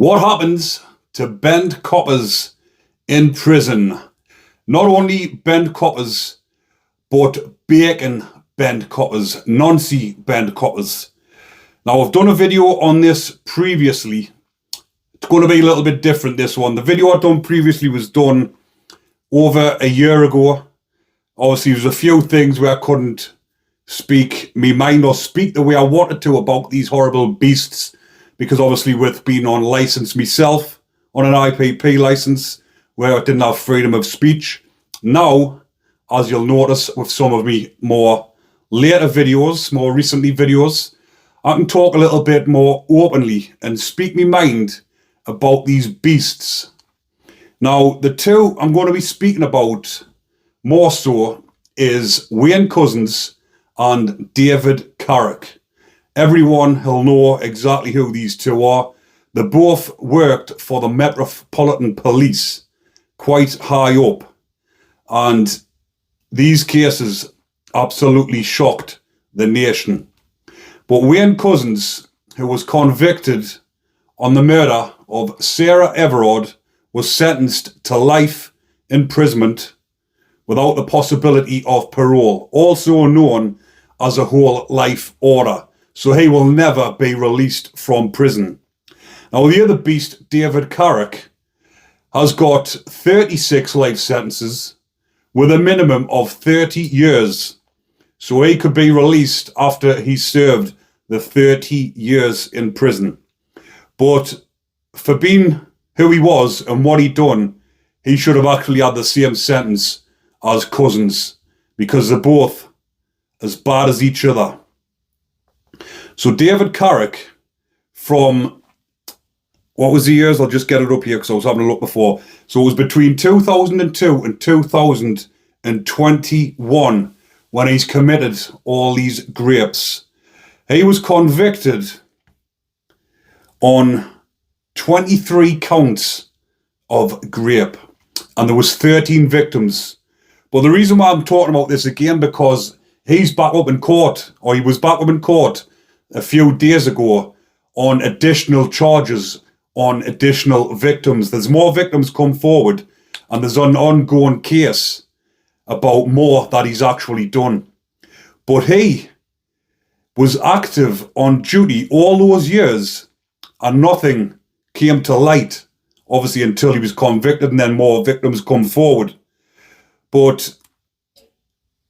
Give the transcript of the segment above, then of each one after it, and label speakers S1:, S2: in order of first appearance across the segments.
S1: What happens to bent coppers in prison? Not only bent coppers, but bacon bent coppers, noncy bent coppers. Now, I've done a video on this previously. It's going to be a little bit different, this one. The video I've done previously was done over a year ago. Obviously, there was a few things where I couldn't speak my mind or speak the way I wanted to about these horrible beasts, because obviously with being on license myself, on an IPP license, where I didn't have freedom of speech. Now, as you'll notice with some of me more later videos, more recently videos, I can talk a little bit more openly and speak my mind about these beasts. Now, the two I'm going to be speaking about more so is Wayne Couzens and David Carrick. Everyone will know exactly who these two are. They both worked for the Metropolitan Police, quite high up. And these cases absolutely shocked the nation. But Wayne Couzens, who was convicted on the murder of Sarah Everard, was sentenced to life imprisonment without the possibility of parole, also known as a whole life order. So he will never be released from prison. Now, the other beast, David Carrick, has got 36 life sentences with a minimum of 30 years. So he could be released after he served the 30 years in prison. But for being who he was and what he'd done, he should have actually had the same sentence as Couzens, because they're both as bad as each other. So David Carrick, from, what was the years? I'll just get it up here because I was having a look before. So it was between 2002 and 2021 when he's committed all these grapes. He was convicted on 23 counts of grape, and there was 13 victims. But the reason why I'm talking about this again, because he's back up in court, or he was back up in court a few days ago on additional charges, on additional victims. There's more victims come forward, and there's an ongoing case about more that he's actually done. But he was active on duty all those years, and nothing came to light, obviously, until he was convicted, and then more victims come forward. But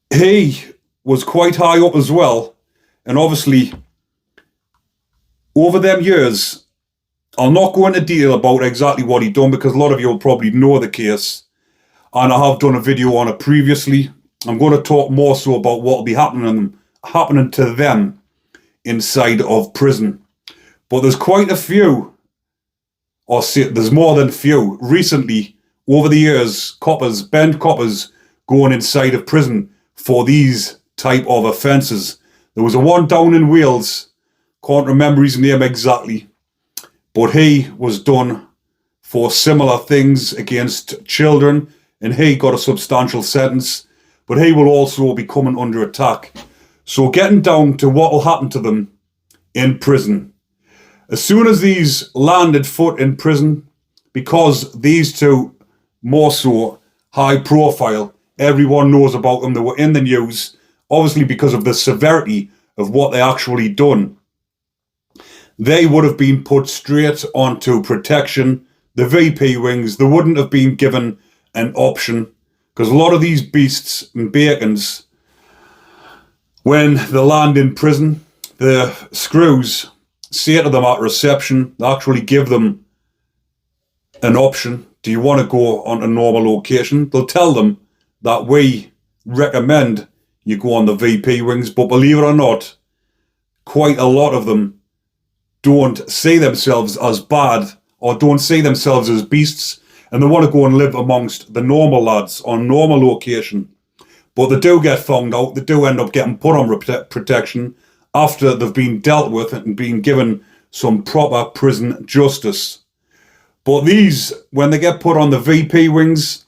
S1: he was quite high up as well, and obviously over them years, I'll not go into detail about exactly what he done, because a lot of you will probably know the case, and I have done a video on it previously. I'm going to talk more so about what will be happening to them inside of prison. But there's quite a few, or there's more than few, recently, over the years, coppers, bent coppers, going inside of prison for these type of offences. There was a one down in Wales, can't remember his name exactly, but he was done for similar things against children, and he got a substantial sentence, but he will also be coming under attack. So getting down to what will happen to them in prison. As soon as these landed foot in prison, because these two more so high profile, everyone knows about them, they were in the news, obviously because of the severity of what they actually done. They would have been put straight onto protection, the VP wings. They wouldn't have been given an option, because a lot of these beasts and bacons, when they land in prison, the screws say to them at reception, they actually give them an option. Do you want to go on a normal location? They'll tell them that we recommend you go on the VP wings, but believe it or not, quite a lot of them don't see themselves as bad, or don't see themselves as beasts, and they want to go and live amongst the normal lads on normal location. But they do get found out, they do end up getting put on protection after they've been dealt with and been given some proper prison justice. But these, when they get put on the VP wings,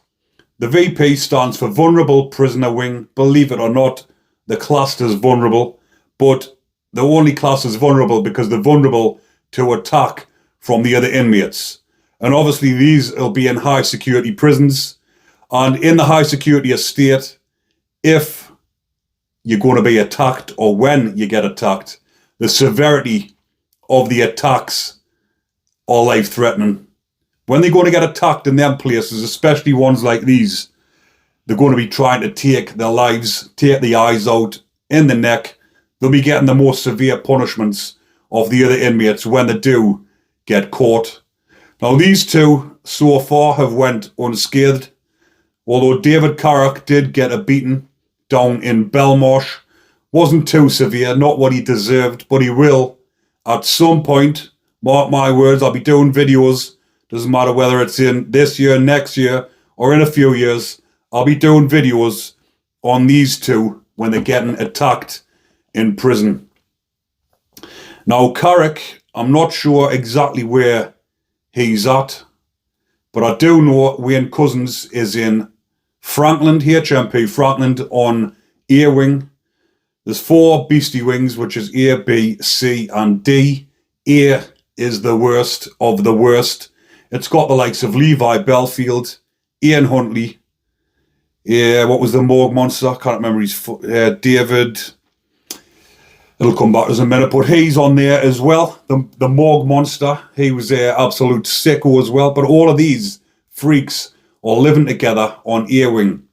S1: the VP stands for Vulnerable Prisoner Wing. Believe it or not, they're classed as vulnerable, but they're only classed as vulnerable because they're vulnerable to attack from the other inmates. And obviously these will be in high security prisons. And in the high security estate, if you're going to be attacked or when you get attacked, the severity of the attacks are life-threatening. When they're going to get attacked in them places, especially ones like these, they're going to be trying to take their lives, take the eyes out, in the neck. They'll be getting the most severe punishments of the other inmates when they do get caught. Now these two so far have went unscathed, although David Carrick did get a beating down in Belmarsh. Wasn't too severe, not what he deserved, but he will at some point. Mark my words, I'll be doing videos. Doesn't matter whether it's in this year, next year, or in a few years. I'll be doing videos on these two when they're getting attacked in prison. Now, Carrick, I'm not sure exactly where he's at, but I do know Wayne Couzens is in Frankland, HMP Frankland, on A Wing. There's 4 beastie wings, which is A, B, C, and D. A is the worst of the worst. It's got the likes of Levi Belfield, Ian Huntley, what was the morgue monster? I can't remember his David. It'll come back as a minute, but he's on there as well. The morgue monster. He was an absolute sicko as well. But all of these freaks are living together on A Wing,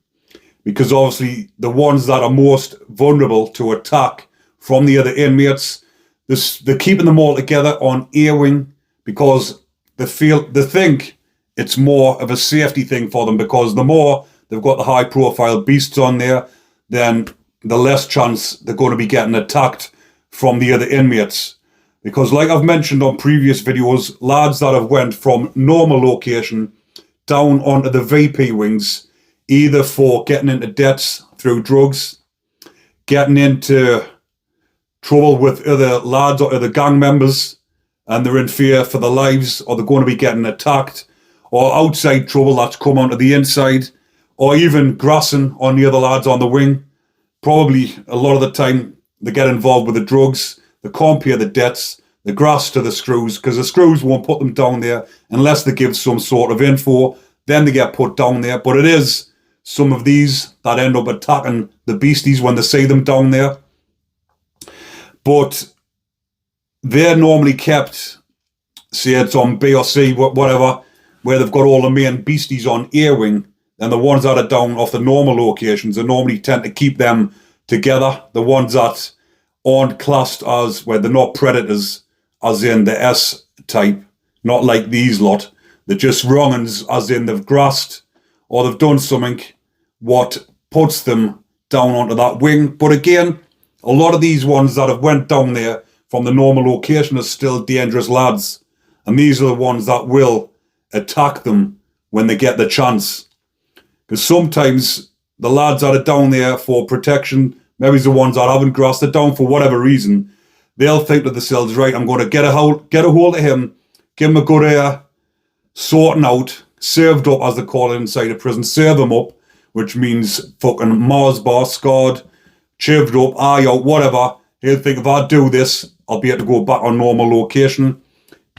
S1: because obviously the ones that are most vulnerable to attack from the other inmates, they're keeping them all together on A Wing because they think it's more of a safety thing for them, because the more they've got the high profile beasts on there, then the less chance they're going to be getting attacked from the other inmates. Because like I've mentioned on previous videos, lads that have went from normal location down onto the VP wings, either for getting into debts through drugs, getting into trouble with other lads or other gang members, and they're in fear for their lives, or they're going to be getting attacked, or outside trouble that's come onto the inside, or even grassing on the other lads on the wing. Probably a lot of the time they get involved with the drugs, they can't pay the debts, they grass to the screws, because the screws won't put them down there unless they give some sort of info, then they get put down there. But it is some of these that end up attacking the beasties when they see them down there. But they're normally kept, say it's on B or C, whatever, where they've got all the main beasties on A Wing, and the ones that are down off the normal locations, they normally tend to keep them together. The ones that aren't classed as, where they're not predators, as in the S type, not like these lot. They're just wrong-uns, as in they've grassed, or they've done something what puts them down onto that wing. But again, a lot of these ones that have went down there from the normal location are still dangerous lads. And these are the ones that will attack them when they get the chance. Because sometimes the lads that are down there for protection, maybe the ones that haven't grassed, they're down for whatever reason, they'll think to themselves, right, I'm going to get a hold of him, give him a good sorting out, served up, as they call it inside a prison, serve him up, which means fucking Mars bar, scarred, chived up, eye out, whatever. He'll think, if I do this, I'll be able to go back on normal location.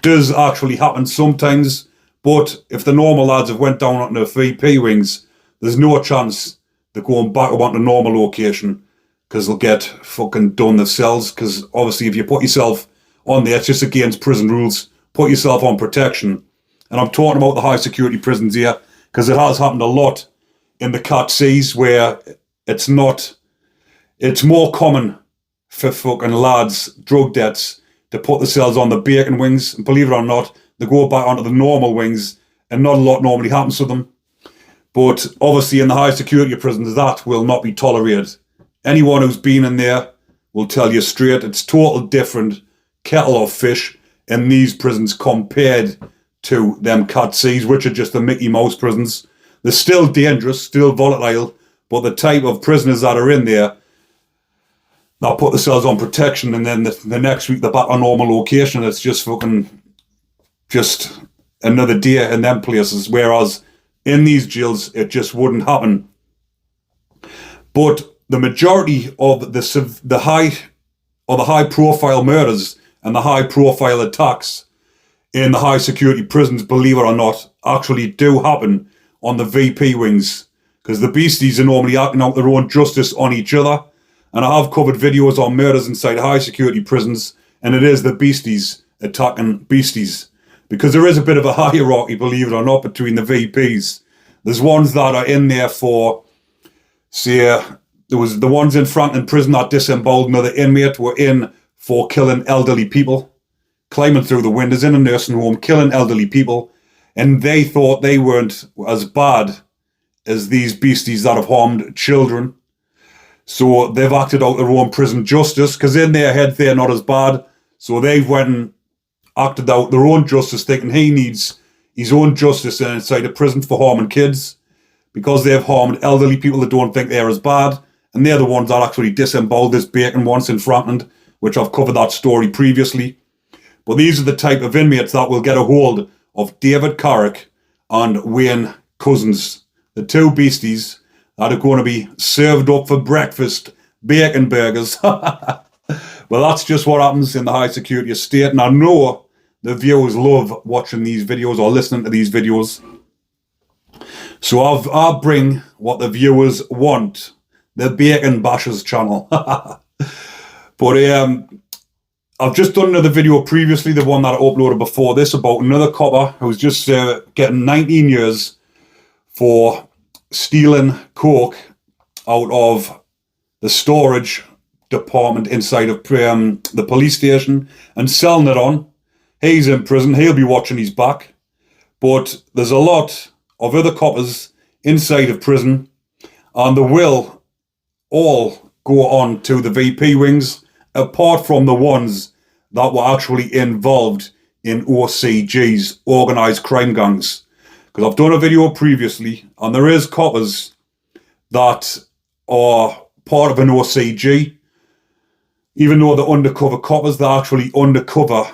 S1: Does actually happen sometimes, but if the normal lads have went down onto the VP wings, there's no chance they're going back up onto normal location, because they'll get fucking done themselves. Because obviously if you put yourself on there, it's just against prison rules. Put yourself on protection. And I'm talking about the high security prisons here, because it has happened a lot in the Cat Cs, where it's more common for fucking lads, drug debts, to put themselves on the bacon wings, and believe it or not, they go back onto the normal wings, and not a lot normally happens to them. But obviously in the high security prisons, that will not be tolerated. Anyone who's been in there will tell you straight, it's total different kettle of fish in these prisons compared to them Cat Cs, which are just the Mickey Mouse prisons. They're still dangerous, still volatile, but the type of prisoners that are in there, they'll put themselves on protection, and then the next week they're back on normal location. It's just just another day in them places, whereas in these jails it just wouldn't happen. But the majority of the high profile murders and the high profile attacks in the high security prisons, believe it or not, actually do happen on the VP wings, because the beasties are normally acting out their own justice on each other. And I have covered videos on murders inside high security prisons, and it is the beasties attacking beasties, because there is a bit of a hierarchy, believe it or not, between the VPs. There's ones that are in there for, say, there was the ones in Franklin prison that disemboweled another inmate were in for killing elderly people, climbing through the windows in a nursing home, killing elderly people, and they thought they weren't as bad as these beasties that have harmed children. So they've acted out their own prison justice, because in their head they're not as bad. So they've went and acted out their own justice, thinking he needs his own justice inside a prison for harming kids, because they've harmed elderly people that don't think they're as bad. And they're the ones that actually disemboweled this bacon once in Franklin, which I've covered that story previously. But these are the type of inmates that will get a hold of David Carrick and Wayne Couzens, the two beasties that are going to be served up for breakfast, bacon burgers. Well, that's just what happens in the high security estate, and I know the viewers love watching these videos or listening to these videos. So I'll bring what the viewers want, the Bacon Bashers channel. But I've just done another video previously, the one that I uploaded before this, about another copper who's just getting 19 years for stealing coke out of the storage department inside of the police station and selling it on. He's in prison, he'll be watching his back. But there's a lot of other coppers inside of prison, and they will all go on to the VP wings, apart from the ones that were actually involved in OCGs, organised crime gangs. Because I've done a video previously, and there is coppers that are part of an OCG, even though they're undercover coppers, they're actually undercover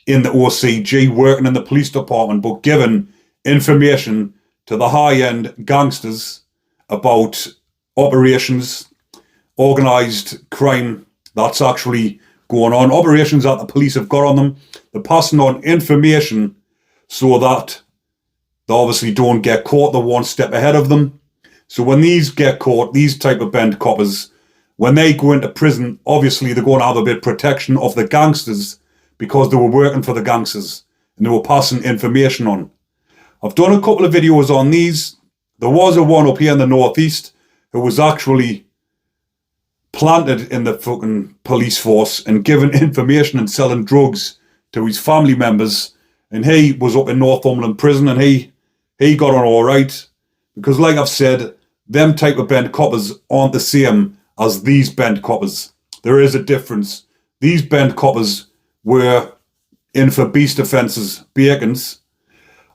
S1: in the OCG, working in the police department, but giving information to the high-end gangsters about operations, organised crime that's actually going on, operations that the police have got on them. They're passing on information so that they obviously don't get caught. They're one step ahead of them. So when these get caught, these type of bent coppers, when they go into prison, obviously they're going to have a bit of protection of the gangsters, because they were working for the gangsters and they were passing information on. I've done a couple of videos on these. There was a one up here in the northeast who was actually planted in the fucking police force and given information and selling drugs to his family members, and he was up in Northumberland prison, and he got on all right, because like I've said, them type of bent coppers aren't the same as these bent coppers. There is a difference. These bent coppers were in for beast offences, bacons,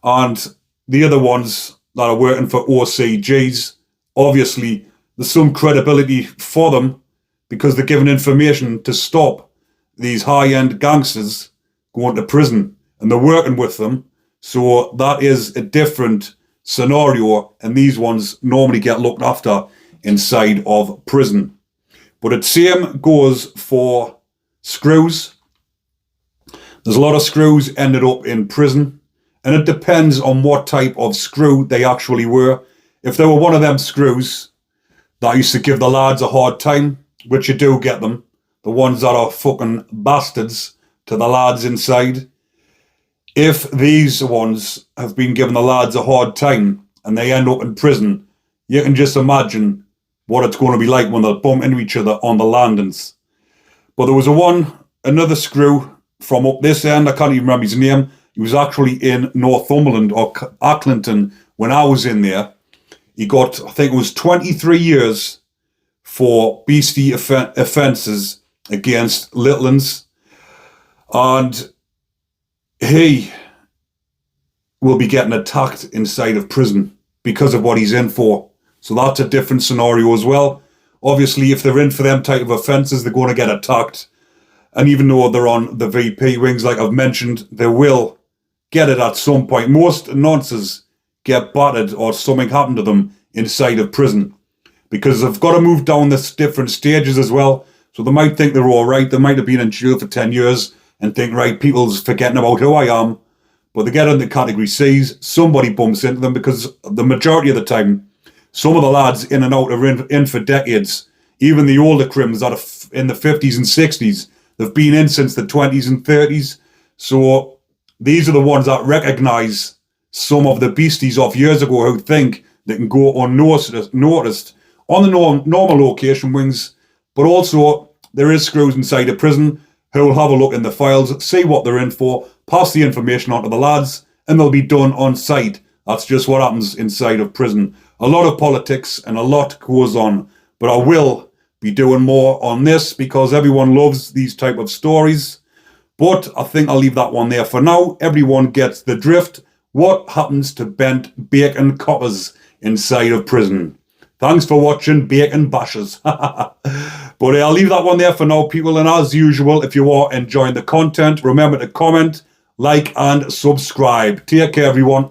S1: and the other ones that are working for OCGs, obviously there's some credibility for them, because they're giving information to stop these high-end gangsters going to prison, and they're working with them. So that is a different scenario, and these ones normally get looked after inside of prison. But the same goes for screws. There's a lot of screws ended up in prison, and it depends on what type of screw they actually were. If they were one of them screws that used to give the lads a hard time, which you do get them, the ones that are fucking bastards to the lads inside. If these ones have been giving the lads a hard time and they end up in prison, you can just imagine what it's going to be like when they bump into each other on the landings. But there was another screw from up this end, I can't even remember his name. He was actually in Northumberland or Accrington when I was in there. He got, I think it was 23 years for beastie offences against little uns, and he will be getting attacked inside of prison because of what he's in for. So that's a different scenario as well. Obviously, if they're in for them type of offences, they're going to get attacked. And even though they're on the VP wings, like I've mentioned, they will get it at some point. Most nonces get battered or something happened to them inside of prison, because they've got to move down this different stages as well. So they might think they're all right. They might have been in jail for 10 years, and think, right, people's forgetting about who I am. But they get into category C's, somebody bumps into them, because the majority of the time, some of the lads in and out are in for decades. Even the older crims that are in the 50s and 60s, they've been in since the 20s and 30s. So these are the ones that recognise some of the beasties of years ago who think they can go unnoticed on the normal location wings. But also, there is screws inside a prison who will have a look in the files, see what they're in for, pass the information on to the lads, and they'll be done on site. That's just what happens inside of prison. A lot of politics and a lot goes on, but I will be doing more on this because everyone loves these type of stories. But I think I'll leave that one there for now. Everyone gets the drift. What happens to bent bacon coppers inside of prison? Thanks for watching, Bacon Bashers. But I'll leave that one there for now, people. And as usual, if you are enjoying the content, remember to comment, like, and subscribe. Take care, everyone.